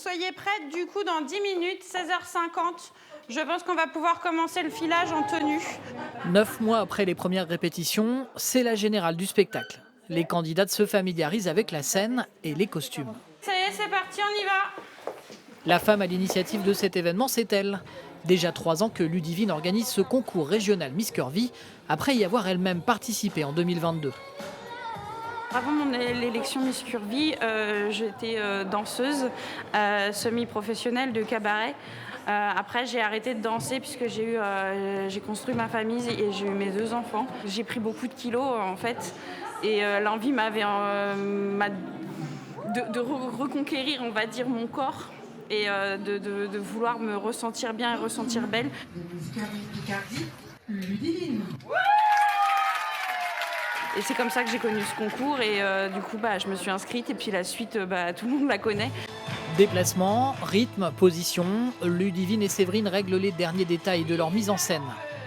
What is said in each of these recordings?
Soyez prêtes du coup dans 10 minutes, 16h50. Je pense qu'on va pouvoir commencer le filage en tenue. 9 mois après les premières répétitions, c'est la générale du spectacle. Les candidates se familiarisent avec la scène et les costumes. Ça y est, c'est parti, on y va. La femme à l'initiative de cet événement, c'est elle. Déjà 3 ans que Ludivine organise ce concours régional Miss Curvy, après y avoir elle-même participé en 2022. Avant l'élection Miss Curvy, j'étais danseuse semi-professionnelle de cabaret. Après, j'ai arrêté de danser puisque j'ai construit ma famille et j'ai eu mes 2 enfants. J'ai pris beaucoup de kilos en fait et l'envie de reconquérir, on va dire, mon corps et de vouloir me ressentir bien et ressentir belle. Et c'est comme ça que j'ai connu ce concours et du coup je me suis inscrite et puis la suite tout le monde la connaît. Déplacement, rythme, position, Ludivine et Séverine règlent les derniers détails de leur mise en scène.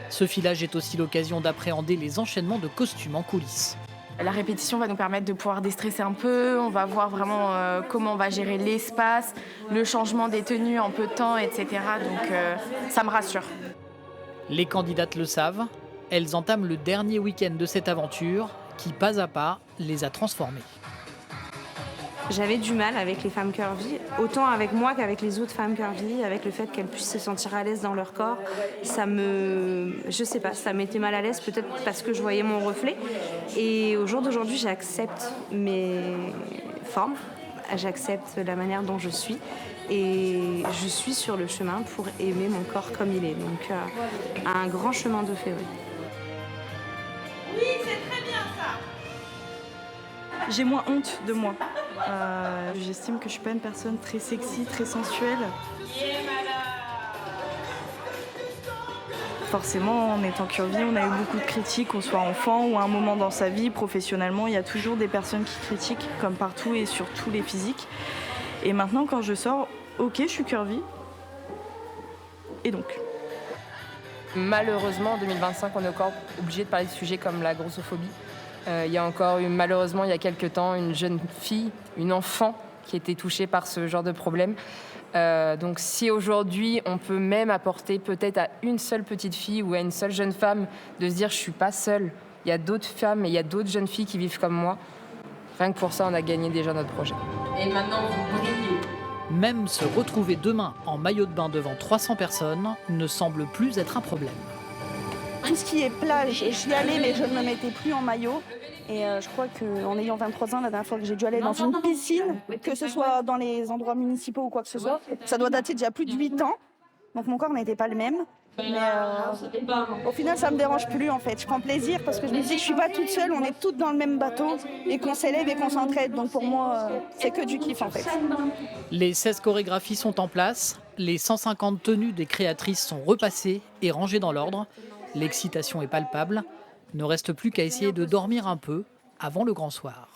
Ce filage est aussi l'occasion d'appréhender les enchaînements de costumes en coulisses. La répétition va nous permettre de pouvoir déstresser un peu, on va voir vraiment comment on va gérer l'espace, le changement des tenues en peu de temps, etc. Donc ça me rassure. Les candidates le savent, elles entament le dernier week-end de cette aventure qui, pas à pas, les a transformées. J'avais du mal avec les femmes curvy, autant avec moi qu'avec les autres femmes curvy, avec le fait qu'elles puissent se sentir à l'aise dans leur corps. Je sais pas, ça m'était mal à l'aise, peut-être parce que je voyais mon reflet. Et au jour d'aujourd'hui, j'accepte mes formes, j'accepte la manière dont je suis. Et je suis sur le chemin pour aimer mon corps comme il est. Donc, un grand chemin de fait, oui. Oui, c'est très bien ça. J'ai moins honte de moi. J'estime que je suis pas une personne très sexy, très sensuelle. Forcément, en étant curvy, on a eu beaucoup de critiques, qu'on soit enfant ou à un moment dans sa vie, professionnellement, il y a toujours des personnes qui critiquent, comme partout et sur tous les physiques. Et maintenant, quand je sors, ok, je suis curvy. Et donc Malheureusement, en 2025, on est encore obligé de parler de sujets comme la grossophobie. Il y a encore eu, malheureusement, il y a quelques temps, une jeune fille, une enfant, qui était touchée par ce genre de problème. Donc si aujourd'hui, on peut même apporter peut-être à une seule petite fille ou à une seule jeune femme de se dire « je ne suis pas seule », il y a d'autres femmes et il y a d'autres jeunes filles qui vivent comme moi. Rien que pour ça, on a gagné déjà notre projet. Et maintenant, vous brillez. Même se retrouver demain en maillot de bain devant 300 personnes ne semble plus être un problème. Tout ce qui est plage, j'y allais mais je ne me mettais plus en maillot. Et je crois qu'en ayant 23 ans, la dernière fois que j'ai dû aller dans une piscine, que ce soit dans les endroits municipaux ou quoi que ce soit, ça doit dater d'il y a plus de 8 ans. Donc mon corps n'était pas le même. Mais au final, ça me dérange plus en fait. Je prends plaisir parce que je me dis que je suis pas toute seule, on est toutes dans le même bateau et qu'on s'élève et qu'on s'entraide. Donc pour moi, c'est que du kiff en fait. Les 16 chorégraphies sont en place, les 150 tenues des créatrices sont repassées et rangées dans l'ordre. L'excitation est palpable. Ne reste plus qu'à essayer de dormir un peu avant le grand soir.